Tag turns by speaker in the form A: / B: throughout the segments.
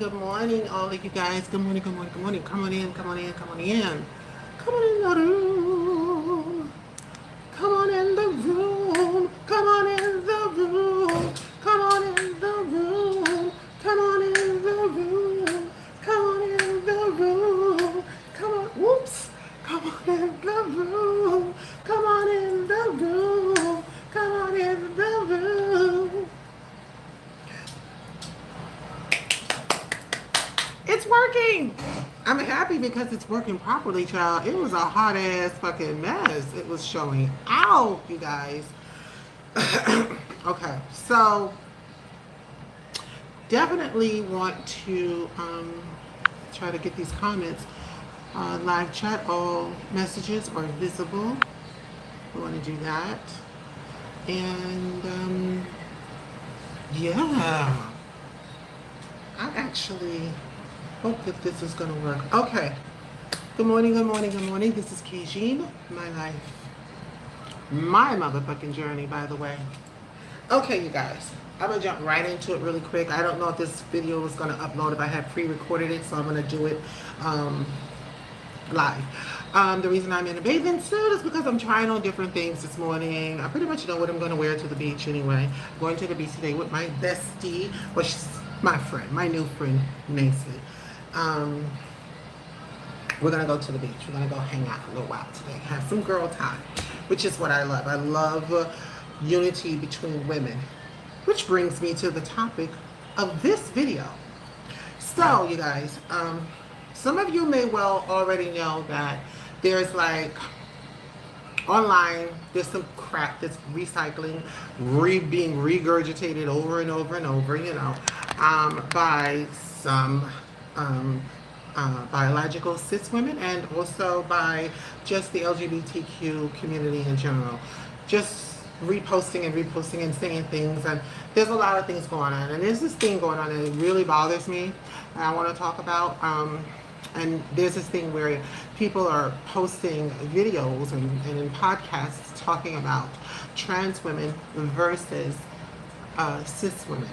A: Good morning, all of you guys. Good morning, good morning, good morning. Come on in, come on in, come on in. Come on in the room. Come on in the room. Come on in the room. Come on in the room. Come on in the room. Come on in the room. Come on. Whoops. Come on in the room. Come on in the room. Come on in the room. It's working. I'm happy because it's working properly, child. It was a hot ass fucking mess. It was showing out, you guys. Okay, so definitely want to try to get these comments. Live chat, all messages are visible. We want to do that. And yeah, I actually hope that this is going to work. Okay. Good morning, good morning, good morning. This is Kejin, my life. My motherfucking journey, by the way. Okay, you guys. I'm going to jump right into it really quick. I don't know if this video is going to upload if I have pre-recorded it, so I'm going to do it live. The reason I'm in a bathing suit is because I'm trying on different things this morning. I pretty much know what I'm going to wear to the beach anyway. I'm going to the beach today with my bestie, which is my friend, my new friend, Nancy. We're going to go to the beach. We're going to go hang out a little while today. Have some girl time, which is what I love. I love unity between women, which brings me to the topic of this video. So, you guys, some of you may well already know that there's like online, there's some crap that's recycling, being regurgitated over and over and over, you know, by some biological cis women and also by just the LGBTQ community in general. Just reposting and saying things, and there's a lot of things going on, and there's this thing going on and it really bothers me and I want to talk about. And there's this thing where people are posting videos and in podcasts talking about trans women versus cis women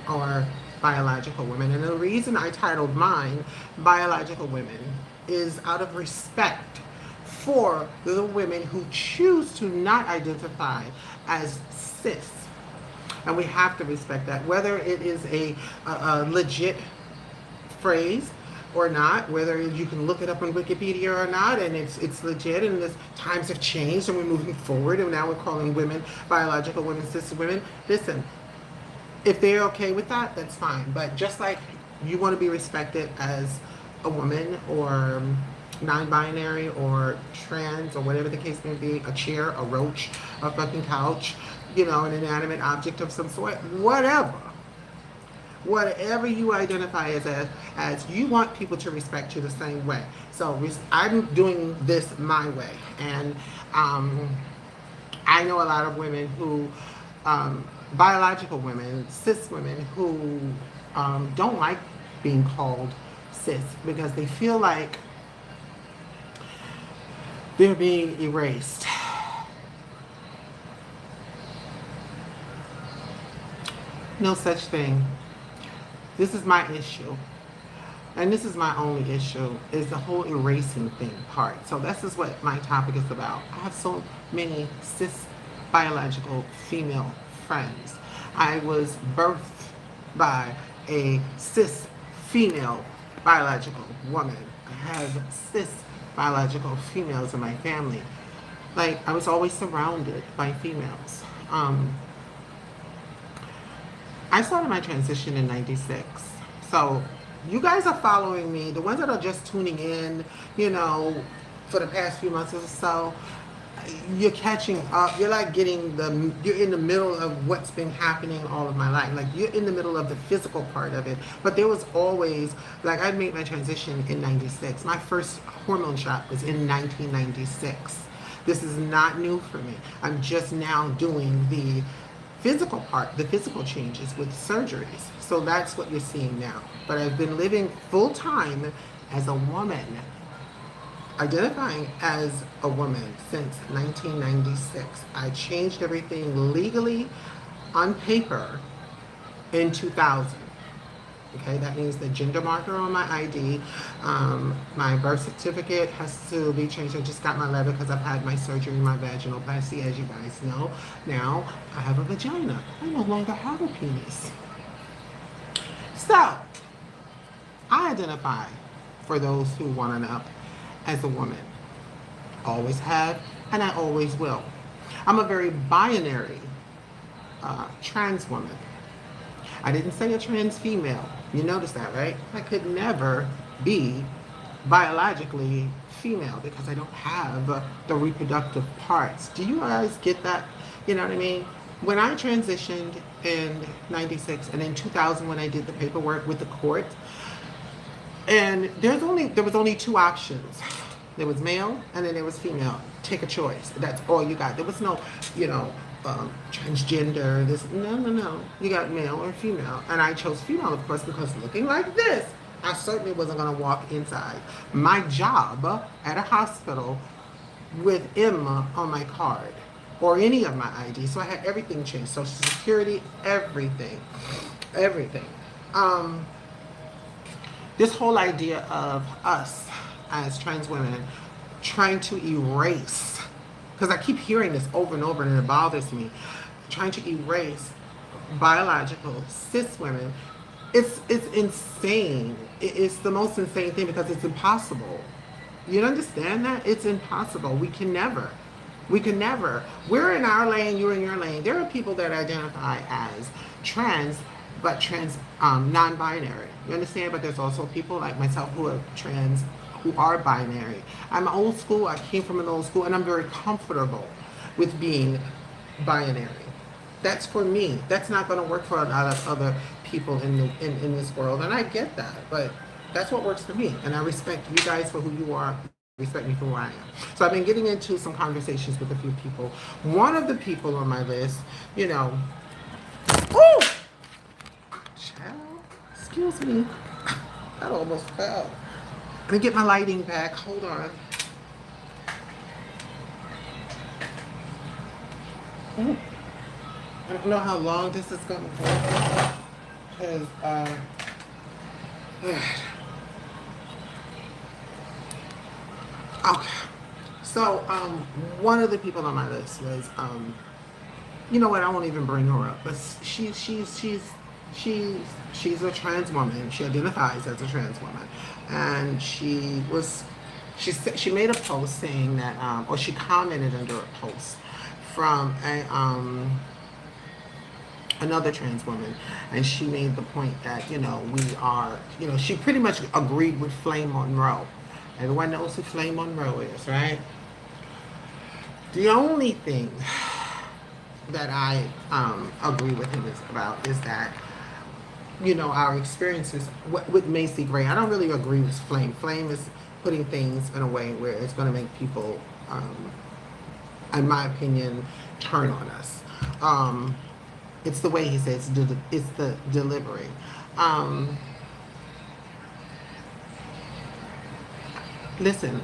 A: or biological women. And the reason I titled mine Biological Women is out of respect for the women who choose to not identify as cis. And we have to respect that, whether it is a legit phrase or not, whether you can look it up on Wikipedia or not, and it's legit, and the times have changed and we're moving forward, and now we're calling women biological women, cis women. Listen, if they're okay with that, that's fine. But just like you want to be respected as a woman or non-binary or trans or whatever the case may be, a chair, a roach, a fucking couch, you know, an inanimate object of some sort, whatever you identify as you want people to respect you the same way. So I'm doing this my way, and I know a lot of women who biological women, cis women who don't like being called cis because they feel like they're being erased. No such thing. This is my issue. And this is my only issue, is the whole erasing thing part. So this is what my topic is about. I have so many cis biological female friends. I was birthed by a cis female biological woman. I have cis biological females in my family. Like, I was always surrounded by females. I started my transition in 96. So you guys are following me. The ones that are just tuning in, you know, for the past few months or so, you're catching up. You're like you're in the middle of what's been happening all of my life. Like, you're in the middle of the physical part of it. But there was always, like, I made my transition in 96. My first hormone shot was in 1996. This is not new for me. I'm just now doing the physical part, the physical changes with surgeries. So that's what you're seeing now. But I've been living full time as a woman, identifying as a woman since 1996. I changed everything legally on paper in 2000. Okay, that means the gender marker on my ID. My birth certificate has to be changed. I just got my letter because I've had my surgery, my vaginoplasty, as you guys know. Now I have a vagina. I no longer have a penis. So I identify, for those who want to know, as a woman. Always have, and I always will. I'm a very binary trans woman. I didn't say a trans female. You notice that, right? I could never be biologically female because I don't have the reproductive parts. Do you guys get that? You know what I mean? When I transitioned in 96 and in 2000 when I did the paperwork with the court, and there was only two options. There was male and then there was female. Take a choice. That's all you got. There was no, you know, transgender. This no. You got male or female, and I chose female, of course, because looking like this, I certainly wasn't gonna walk inside my job at a hospital with Emma on my card or any of my ID. So I had everything changed. Social Security, everything. Um, this whole idea of us as trans women trying to erase, because I keep hearing this over and over and it bothers me, trying to erase biological cis women, it's insane. It's the most insane thing because it's impossible. You understand that? It's impossible. We can never. We're in our lane, you're in your lane. There are people that identify as trans, but trans non-binary. You understand? But there's also people like myself who are trans, who are binary. I'm old school. I came from an old school, and I'm very comfortable with being binary. That's for me. That's not going to work for a lot of other people in this world, and I get that. But that's what works for me, and I respect you guys for who you are. Respect me for who I am. So I've been getting into some conversations with a few people. One of the people on my list, you know, oh, child, excuse me, that almost fell. Let me get my lighting back. Hold on. I don't know how long this is going to go. Because, okay. So, one of the people on my list was, you know what? I won't even bring her up. But she's a trans woman. She identifies as a trans woman, and she made a post saying that, or she commented under a post from another trans woman, and she made the point that, you know, we are, you know, she pretty much agreed with Flame Monroe. Everyone knows who Flame Monroe is, right? The only thing that I agree with him about is that, you know, our experiences with Macy Gray. I don't really agree with Flame. Flame is putting things in a way where it's going to make people, in my opinion, turn on us. It's the way he says it's the delivery. Listen,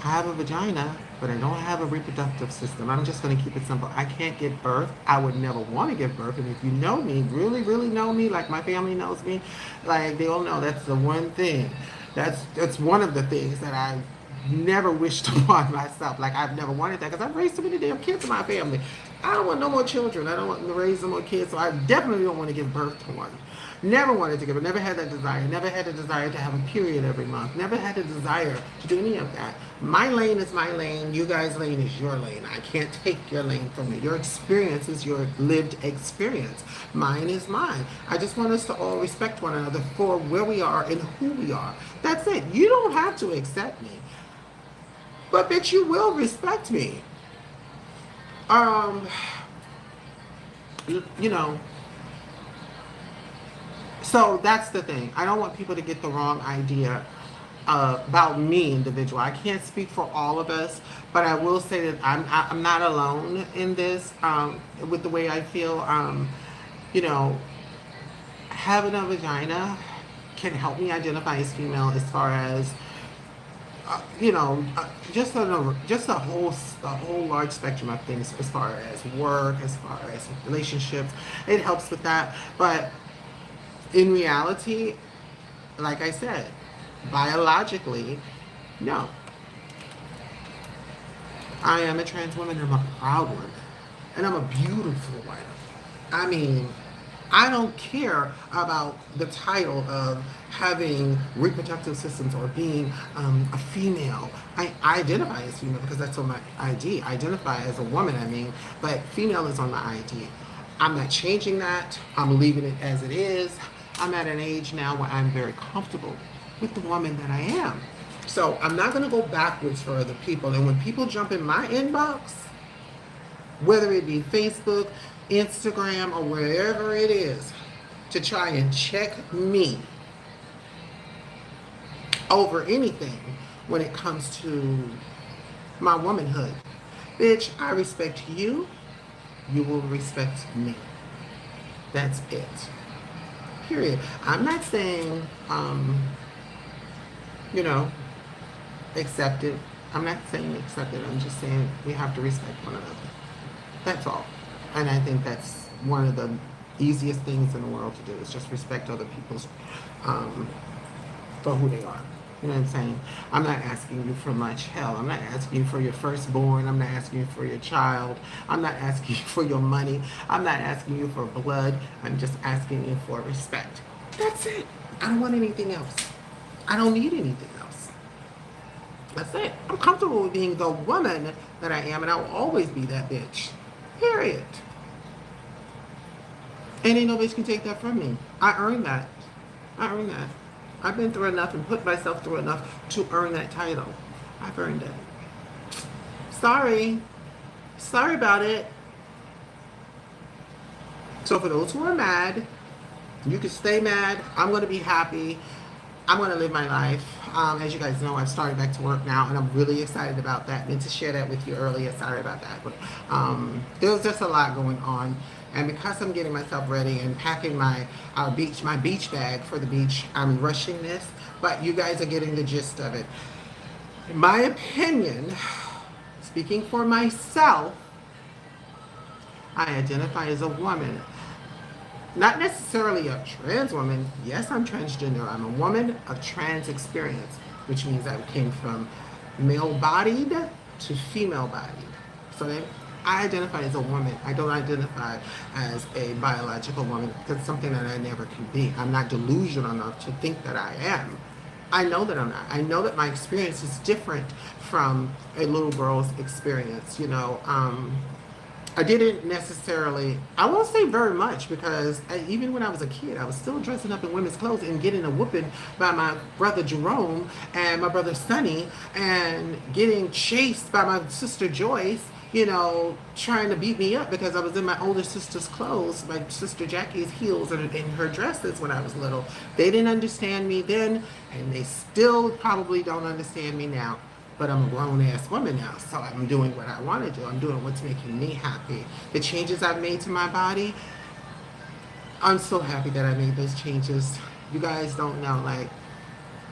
A: I have a vagina, but I don't have a reproductive system. I'm just going to keep it simple. I can't give birth. I would never want to give birth. And if you know me, really, really know me, like my family knows me, like they all know that's the one thing. That's one of the things that I never wished upon myself. Like I've never wanted that because I've raised so many damn kids in my family. I don't want no more children. I don't want to raise no more kids. So I definitely don't want to give birth to one. Never wanted to give it. Never had that desire. Never had a desire to have a period every month. Never had a desire to do any of that. My lane is my lane. You guys' lane is your lane. I can't take your lane from you. Your experience is your lived experience. Mine is mine. I just want us to all respect one another for where we are and who we are. That's it. You don't have to accept me. But bitch, you will respect me. You know, so that's the thing. I don't want people to get the wrong idea about me, individual. I can't speak for all of us, but I will say that I'm not alone in this with the way I feel. You know, having a vagina can help me identify as female as far as you know, just a whole large spectrum of things as far as work, as far as relationships. It helps with that, but In reality, like I said, biologically, no. I am a trans woman and I'm a proud one. And I'm a beautiful one. I mean, I don't care about the title of having reproductive systems or being a female. I identify as female because that's on my ID. I identify as a woman, I mean, but female is on my ID. I'm not changing that. I'm leaving it as it is. I'm at an age now where I'm very comfortable with the woman that I am. So I'm not going to go backwards for other people. And when people jump in my inbox, whether it be Facebook, Instagram, or wherever it is, to try and check me over anything when it comes to my womanhood, bitch, I respect you. You will respect me. That's it. Period. I'm not saying, you know, accept it. I'm not saying accept it. I'm just saying we have to respect one another. That's all. And I think that's one of the easiest things in the world to do is just respect other people's for who they are. You know what I'm saying? I'm not asking you for much. Hell, I'm not asking you for your firstborn. I'm not asking you for your child. I'm not asking you for your money. I'm not asking you for blood. I'm just asking you for respect. That's it. I don't want anything else. I don't need anything else. That's it. I'm comfortable with being the woman that I am, and I will always be that bitch. Period. And ain't no bitch can take that from me. I earned that. I earned that. I've been through enough and put myself through enough to earn that title. I've earned it. Sorry. Sorry about it. So for those who are mad, you can stay mad. I'm going to be happy. I'm going to live my life. As you guys know, I've started back to work now, and I'm really excited about that. I meant to share that with you earlier. Sorry about that. But there was just a lot going on. And because I'm getting myself ready and packing my beach bag for the beach, I'm rushing this. But you guys are getting the gist of it. In my opinion, speaking for myself, I identify as a woman. Not necessarily a trans woman. Yes, I'm transgender. I'm a woman of trans experience, which means I came from male-bodied to female-bodied. So I identify as a woman. I don't identify as a biological woman because it's something that I never can be. I'm not delusional enough to think that I am. I know that I'm not. I know that my experience is different from a little girl's experience. You know, I didn't necessarily, I won't say very much because even when I was a kid, I was still dressing up in women's clothes and getting a whooping by my brother Jerome and my brother Sonny and getting chased by my sister Joyce, you know, trying to beat me up because I was in my older sister's clothes, my sister Jackie's heels and in her dresses when I was little. They didn't understand me then, and they still probably don't understand me now. But I'm a grown-ass woman now, so I'm doing what I want to do. I'm doing what's making me happy. The changes I've made to my body, I'm so happy that I made those changes. You guys don't know, like,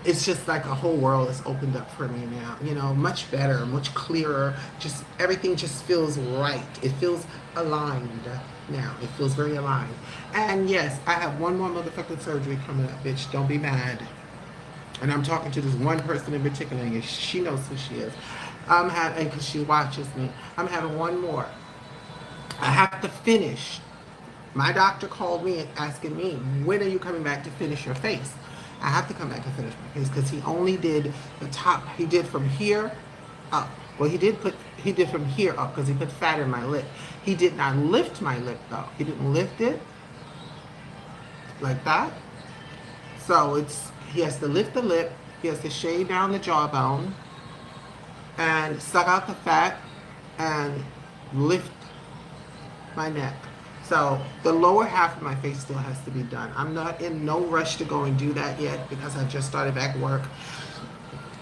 A: it's just like a whole world has opened up for me now. You know, much better, much clearer. Just everything just feels right. It feels aligned now. It feels very aligned. And yes, I have one more motherfucking surgery coming up, bitch. Don't be mad. And I'm talking to this one person in particular, and she knows who she is. I'm having, because she watches me, I'm having one more. I have to finish. My doctor called me and asking me, when are you coming back to finish your face? I have to come back and finish my face because he only did the top. He did from here up. Well, he did from here up because he put fat in my lip. He did not lift my lip though. He didn't lift it like that. So he has to lift the lip, he has to shave down the jawbone, and suck out the fat, and lift my neck. So the lower half of my face still has to be done. I'm not in no rush to go and do that yet because I just started back work,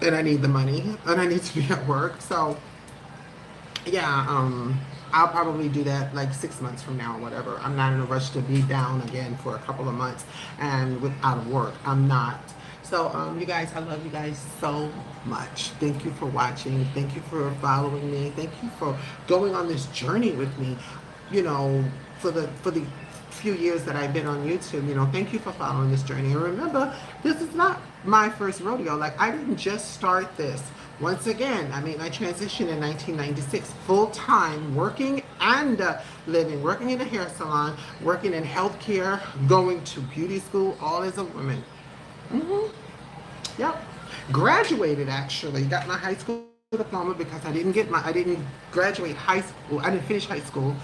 A: and I need the money, and I need to be at work. So yeah, I'll probably do that like 6 months from now or whatever. I'm not in a rush to be down again for a couple of months and out of work. I'm not. So, you guys, I love you guys so much. Thank you for watching. Thank you for following me. Thank you for going on this journey with me, you know, for few years that I've been on YouTube, thank you for following this journey. And remember, this is not my first rodeo. Like, I didn't just start this. Once again, I made my transition in 1996, full-time, working and living, working in a hair salon, working in healthcare, going to beauty school, all as a woman. Yep. Graduated, actually, got my high school diploma because I didn't graduate high school. I didn't finish high school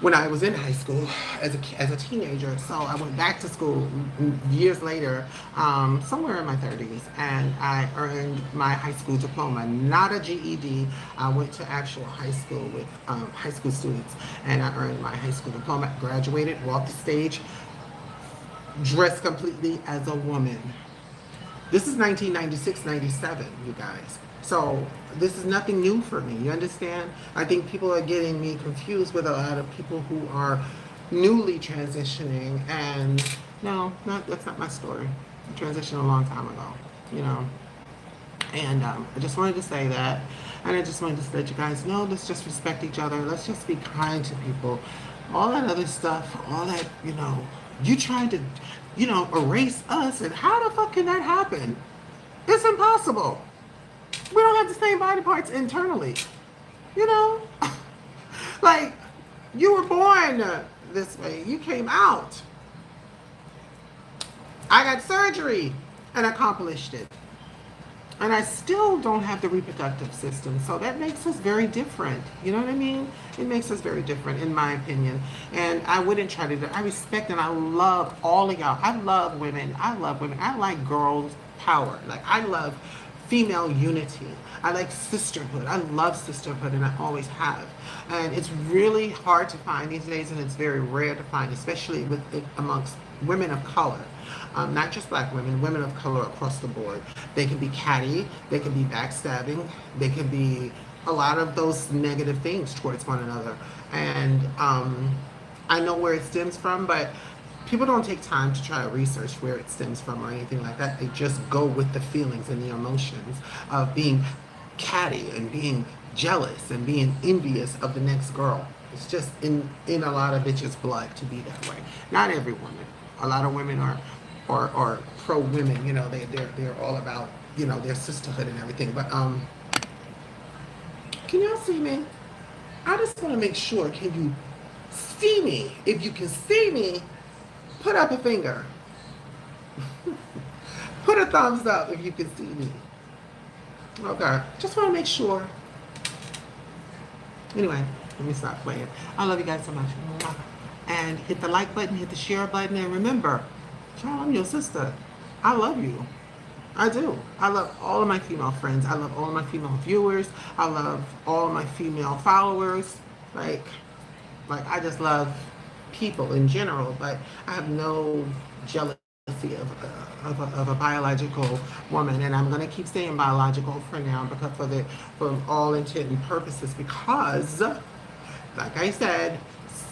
A: when I was in high school as a teenager. So I went back to school years later, somewhere in my 30s, and I earned my high school diploma, not a GED. I went to actual high school with high school students, and I earned my high school diploma, graduated, walked the stage, dressed completely as a woman. This is 1996, 97, you guys. So this is nothing new for me, you understand? I think people are getting me confused with a lot of people who are newly transitioning, and no, that's not my story. I transitioned a long time ago, And I just wanted to say that, and I just wanted to let you guys know, let's just respect each other, let's just be kind to people. All that other stuff, all that, you trying to, erase us, and how the fuck can that happen? It's impossible. We don't have the same body parts internally, like, you were born this way, you came out. I got surgery and accomplished it, and I still don't have the reproductive system, so that makes us very different. You know what I mean? It makes us very different, in my opinion. And I wouldn't try to I respect and I love all of y'all. I love women. I like girls power. Like, I love female unity. I like sisterhood. I love sisterhood, and I always have. And it's really hard to find these days, and it's very rare to find, especially amongst women of color. Not just black women, women of color across the board. They can be catty, they can be backstabbing, they can be a lot of those negative things towards one another. And I know where it stems from, but people don't take time to try to research where it stems from or anything like that. They just go with the feelings and the emotions of being catty and being jealous and being envious of the next girl. It's just in a lot of bitches' blood to be that way. Not every woman. A lot of women are pro women. They're all about their sisterhood and everything. But can y'all see me? I just want to make sure. Can you see me? If you can see me, put up a finger. Put a thumbs up if you can see me. Okay. Just want to make sure. Anyway, let me stop playing. I love you guys so much. And hit the like button, hit the share button, and remember, child, I'm your sister. I love you. I do. I love all of my female friends. I love all of my female viewers. I love all of my female followers. Like I just love people in general, but I have no jealousy of a biological woman, and I'm going to keep saying biological for now, because for all intent and purposes, because, like I said,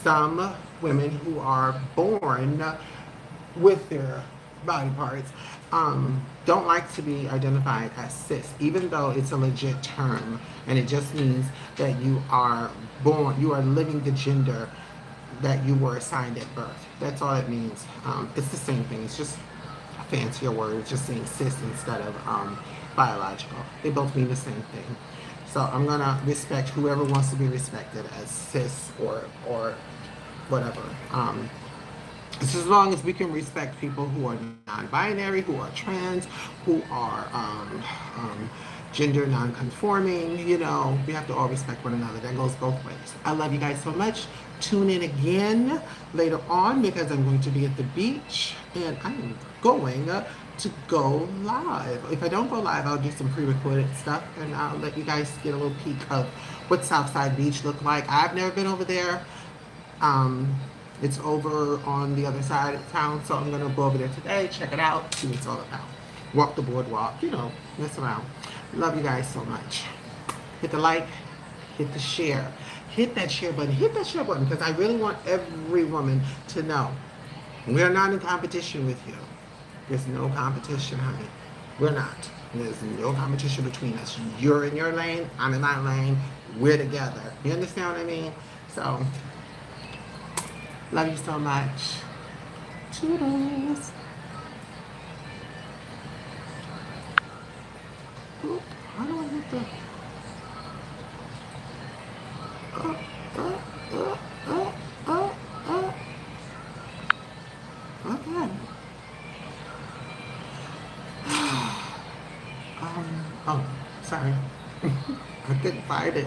A: some women who are born with their body parts don't like to be identified as cis, even though it's a legit term, and it just means that you are living the gender that you were assigned at birth. That's all it means. It's the same thing. It's just a fancier word. It's just saying cis instead of biological. They both mean the same thing. So I'm gonna respect whoever wants to be respected as cis or whatever. It's as long as we can respect people who are non-binary, who are trans, who are gender non-conforming, we have to all respect one another. That goes both ways. I love you guys so much. Tune in again later on, because I'm going to be at the beach, and I'm going to go live. If I don't go live, I'll do some pre-recorded stuff, and I'll let you guys get a little peek of what Southside Beach looked like. I've never been over there. It's over on the other side of town, so I'm gonna go over there today, check it out, see what it's all about. Walk the boardwalk, mess around. Love you guys so much. Hit the like, hit the share, hit that share button, because I really want every woman to know we're not in competition with you. There's no competition, honey. We're not. There's no competition between us. You're in your lane, I'm in my lane, we're together. You understand what I mean? So Love you so much. Toodles. Oop, how do I get the... Oh, oh, oh, oh, oh, oh. Okay. Oh, sorry. I couldn't find it.